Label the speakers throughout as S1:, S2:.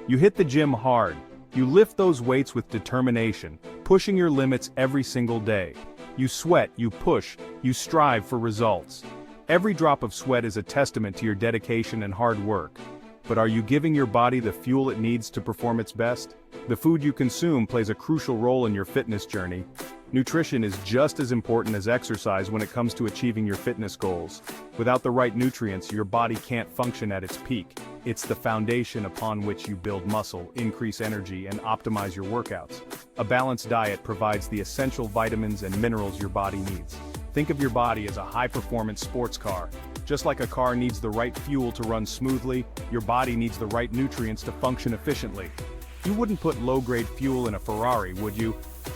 S1: You hit the gym hard. You lift those weights with determination, pushing your limits every single day. You sweat, you push, you strive for results. Every drop of sweat is a testament to your dedication and hard work. But are you giving your body the fuel it needs to perform its best? The food you consume plays a crucial role in your fitness journey. Nutrition is just as important as exercise when it comes to achieving your fitness goals. Without the right nutrients, your body can't function at its peak. It's the foundation upon which you build muscle, increase energy, and optimize your workouts. A balanced diet provides the essential vitamins and minerals your body needs. Think of your body as a high-performance sports car. Just like a car needs the right fuel to run smoothly, your body needs the right nutrients to function efficiently. You wouldn't put low-grade fuel in a Ferrari, would you?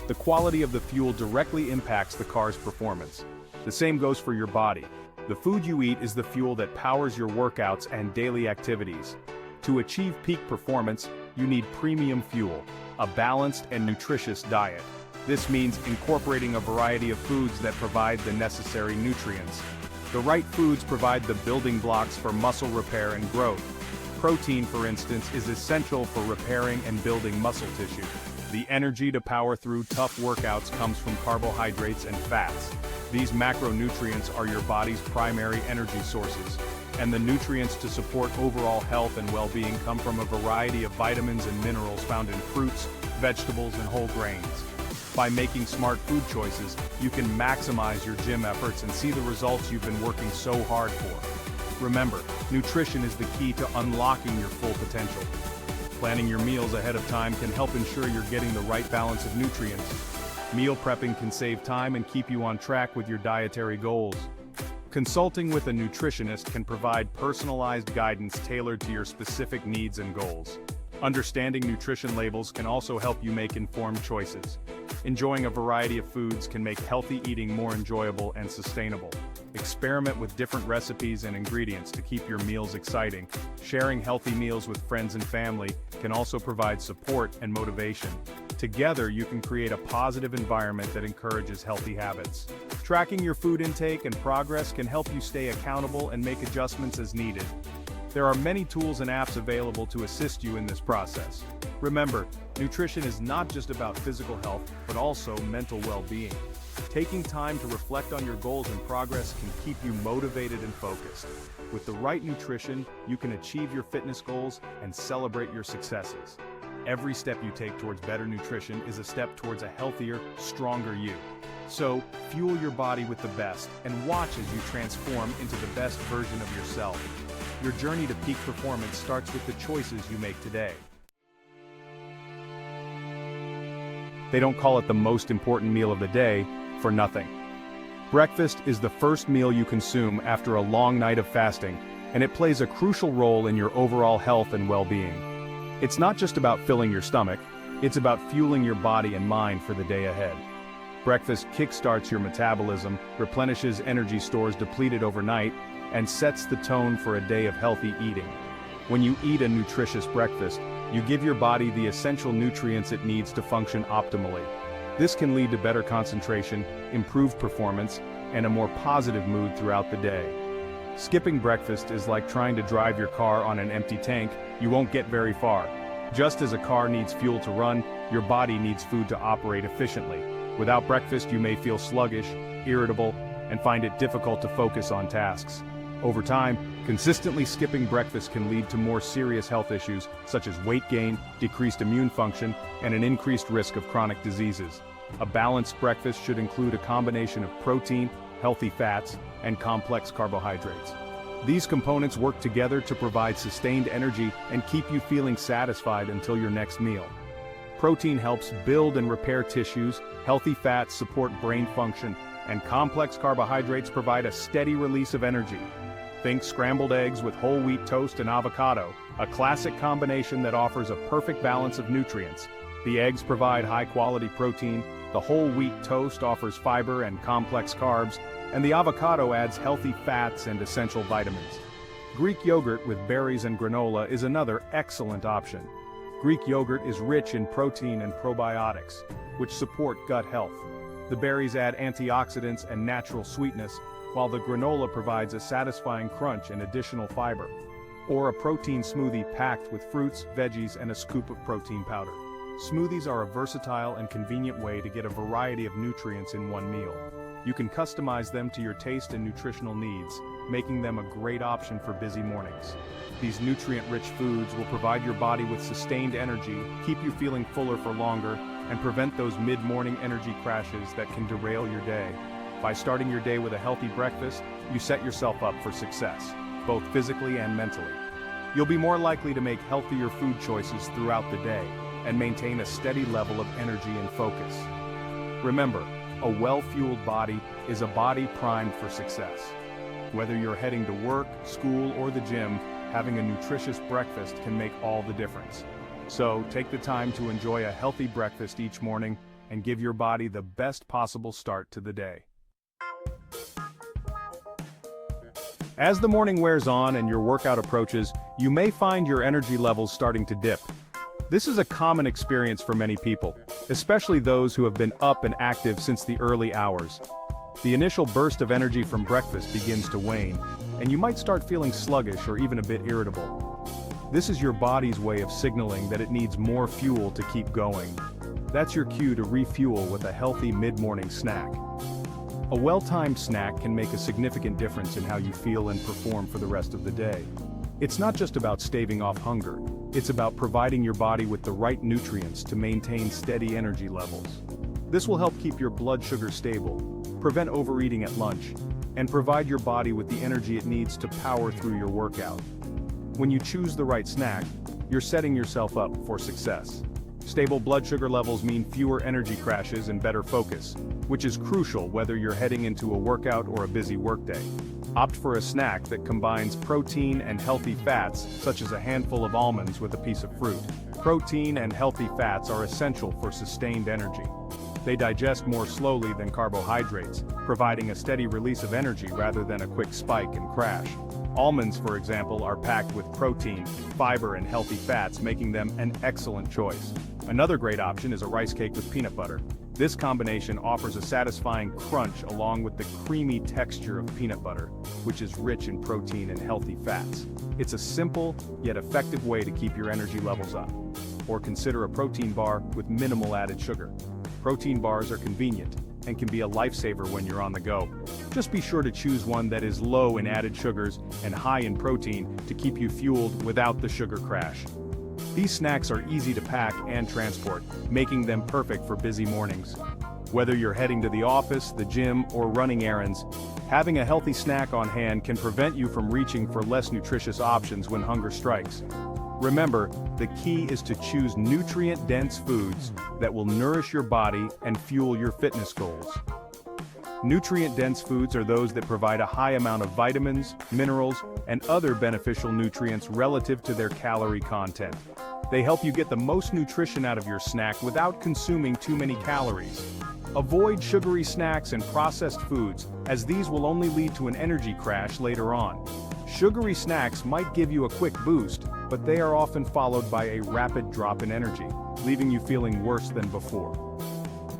S1: The quality of the fuel directly impacts the car's performance. The same goes for your body. The food you eat is the fuel that powers your workouts and daily activities. To achieve peak performance, you need premium fuel, a balanced and nutritious diet. This means incorporating a variety of foods that provide the necessary nutrients. The right foods provide the building blocks for muscle repair and growth. Protein, for instance, is essential for repairing and building muscle tissue. The energy to power through tough workouts comes from carbohydrates and fats. These macronutrients are your body's primary energy sources, and the nutrients to support overall health and well-being come from a variety of vitamins and minerals found in fruits, vegetables, and whole grains. By making smart food choices, you can maximize your gym efforts and see the results you've been working so hard for. Remember, nutrition is the key to unlocking your full potential. Planning your meals ahead of time can help ensure you're getting the right balance of nutrients. Meal prepping can save time and keep you on track with your dietary goals. Consulting with a nutritionist can provide personalized guidance tailored to your specific needs and goals. Understanding nutrition labels can also help you make informed choices. Enjoying a variety of foods can make healthy eating more enjoyable and sustainable. Experiment with different recipes and ingredients to keep your meals exciting. Sharing healthy meals with friends and family can also provide support and motivation. Together, you can create a positive environment that encourages healthy habits. Tracking your food intake and progress can help you stay accountable and make adjustments as needed. There are many tools and apps available to assist you in this process. Remember, nutrition is not just about physical health, but also mental well-being. Taking time to reflect on your goals and progress can keep you motivated and focused. With the right nutrition, you can achieve your fitness goals and celebrate your successes. Every step you take towards better nutrition is a step towards a healthier, stronger you. So, fuel your body with the best, and watch as you transform into the best version of yourself. Your journey to peak performance starts with the choices you make today. They don't call it the most important meal of the day for nothing. Breakfast is the first meal you consume after a long night of fasting, and it plays a crucial role in your overall health and well-being. It's not just about filling your stomach, it's about fueling your body and mind for the day ahead. Breakfast kickstarts your metabolism, replenishes energy stores depleted overnight, and sets the tone for a day of healthy eating. When you eat a nutritious breakfast, you give your body the essential nutrients it needs to function optimally. This can lead to better concentration, improved performance, and a more positive mood throughout the day. Skipping breakfast is like trying to drive your car on an empty tank. You won't get very far. Just as a car needs fuel to run, your body needs food to operate efficiently. Without breakfast, you may feel sluggish, irritable, and find it difficult to focus on tasks. Over time, consistently skipping breakfast can lead to more serious health issues, such as weight gain, decreased immune function, and an increased risk of chronic diseases. A balanced breakfast should include a combination of protein, healthy fats, and complex carbohydrates. These components work together to provide sustained energy and keep you feeling satisfied until your next meal. Protein helps build and repair tissues, healthy fats support brain function, and complex carbohydrates provide a steady release of energy. Think scrambled eggs with whole wheat toast and avocado, a classic combination that offers a perfect balance of nutrients. The eggs provide high-quality protein, the whole wheat toast offers fiber and complex carbs, and the avocado adds healthy fats and essential vitamins. Greek yogurt with berries and granola is another excellent option. Greek yogurt is rich in protein and probiotics, which support gut health. The berries add antioxidants and natural sweetness, while the granola provides a satisfying crunch and additional fiber. Or a protein smoothie packed with fruits, veggies, and a scoop of protein powder. Smoothies are a versatile and convenient way to get a variety of nutrients in one meal. You can customize them to your taste and nutritional needs, making them a great option for busy mornings. These nutrient-rich foods will provide your body with sustained energy, keep you feeling fuller for longer, and prevent those mid-morning energy crashes that can derail your day. By starting your day with a healthy breakfast, you set yourself up for success, both physically and mentally. You'll be more likely to make healthier food choices throughout the day and maintain a steady level of energy and focus. Remember, a well-fueled body is a body primed for success. Whether you're heading to work, school, or the gym, having a nutritious breakfast can make all the difference. So, take the time to enjoy a healthy breakfast each morning and give your body the best possible start to the day. As the morning wears on and your workout approaches, you may find your energy levels starting to dip. This is a common experience for many people, especially those who have been up and active since the early hours. The initial burst of energy from breakfast begins to wane, and you might start feeling sluggish or even a bit irritable. This is your body's way of signaling that it needs more fuel to keep going. That's your cue to refuel with a healthy mid-morning snack. A well-timed snack can make a significant difference in how you feel and perform for the rest of the day. It's not just about staving off hunger, it's about providing your body with the right nutrients to maintain steady energy levels. This will help keep your blood sugar stable, prevent overeating at lunch, and provide your body with the energy it needs to power through your workout. When you choose the right snack, you're setting yourself up for success. Stable blood sugar levels mean fewer energy crashes and better focus, which is crucial whether you're heading into a workout or a busy workday. Opt for a snack that combines protein and healthy fats, such as a handful of almonds with a piece of fruit. Protein and healthy fats are essential for sustained energy. They digest more slowly than carbohydrates, providing a steady release of energy rather than a quick spike and crash. Almonds, for example, are packed with protein, fiber, and healthy fats, making them an excellent choice. Another great option is a rice cake with peanut butter. This combination offers a satisfying crunch along with the creamy texture of peanut butter, which is rich in protein and healthy fats. It's a simple, yet effective way to keep your energy levels up. Or consider a protein bar with minimal added sugar. Protein bars are convenient and can be a lifesaver when you're on the go. Just be sure to choose one that is low in added sugars and high in protein to keep you fueled without the sugar crash. These snacks are easy to pack and transport, making them perfect for busy mornings. Whether you're heading to the office, the gym, or running errands, having a healthy snack on hand can prevent you from reaching for less nutritious options when hunger strikes. Remember, the key is to choose nutrient-dense foods that will nourish your body and fuel your fitness goals. Nutrient-dense foods are those that provide a high amount of vitamins, minerals, and other beneficial nutrients relative to their calorie content. They help you get the most nutrition out of your snack without consuming too many calories. Avoid sugary snacks and processed foods, as these will only lead to an energy crash later on. Sugary snacks might give you a quick boost, but they are often followed by a rapid drop in energy, leaving you feeling worse than before.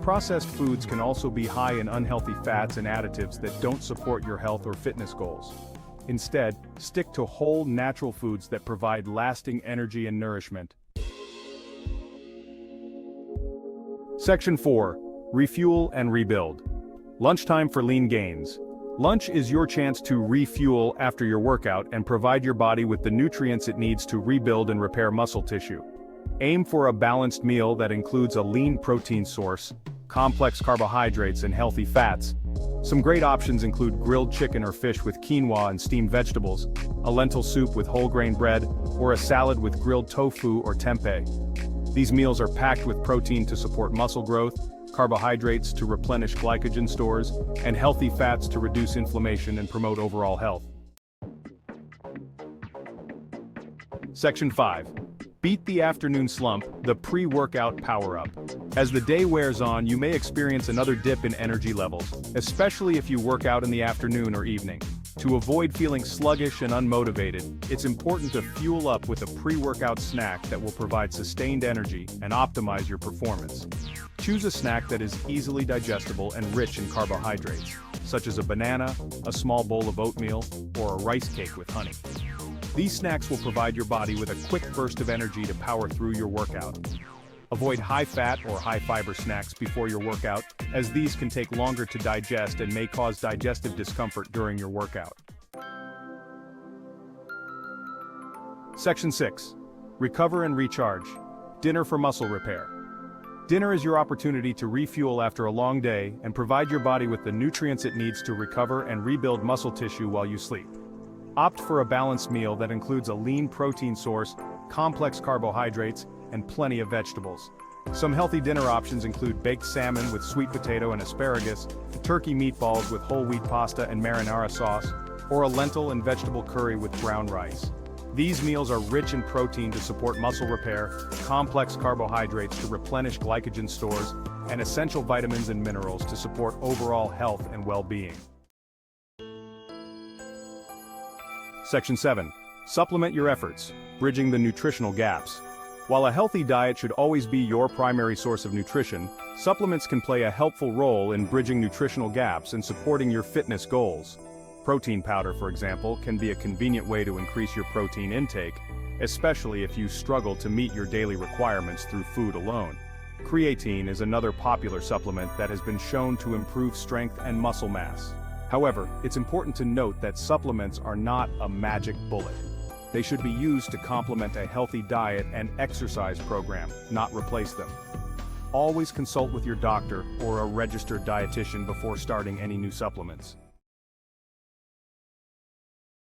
S1: Processed foods can also be high in unhealthy fats and additives that don't support your health or fitness goals. Instead, stick to whole, natural foods that provide lasting energy and nourishment. Section 4. Refuel and rebuild. Lunchtime for lean gains. Lunch is your chance to refuel after your workout and provide your body with the nutrients it needs to rebuild and repair muscle tissue. Aim for a balanced meal that includes a lean protein source, complex carbohydrates, and healthy fats. Some great options include grilled chicken or fish with quinoa and steamed vegetables, a lentil soup with whole grain bread, or a salad with grilled tofu or tempeh. These meals are packed with protein to support muscle growth, carbohydrates to replenish glycogen stores, and healthy fats to reduce inflammation and promote overall health. Section 5. Beat the afternoon slump, the pre-workout power-up. As the day wears on, you may experience another dip in energy levels, especially if you work out in the afternoon or evening. To avoid feeling sluggish and unmotivated, it's important to fuel up with a pre-workout snack that will provide sustained energy and optimize your performance. Choose a snack that is easily digestible and rich in carbohydrates, such as a banana, a small bowl of oatmeal, or a rice cake with honey. These snacks will provide your body with a quick burst of energy to power through your workout. Avoid high-fat or high-fiber snacks before your workout, as these can take longer to digest and may cause digestive discomfort during your workout. Section 6. Recover and recharge. Dinner for muscle repair. Dinner is your opportunity to refuel after a long day and provide your body with the nutrients it needs to recover and rebuild muscle tissue while you sleep. Opt for a balanced meal that includes a lean protein source, complex carbohydrates, and plenty of vegetables. Some healthy dinner options include baked salmon with sweet potato and asparagus, turkey meatballs with whole wheat pasta and marinara sauce, or a lentil and vegetable curry with brown rice. These meals are rich in protein to support muscle repair, complex carbohydrates to replenish glycogen stores, and essential vitamins and minerals to support overall health and well-being. Section 7. Supplement your efforts, bridging the nutritional gaps. While a healthy diet should always be your primary source of nutrition, supplements can play a helpful role in bridging nutritional gaps and supporting your fitness goals. Protein powder, for example, can be a convenient way to increase your protein intake, especially if you struggle to meet your daily requirements through food alone. Creatine is another popular supplement that has been shown to improve strength and muscle mass. However, it's important to note that supplements are not a magic bullet. They should be used to complement a healthy diet and exercise program, not replace them. Always consult with your doctor or a registered dietitian before starting any new supplements.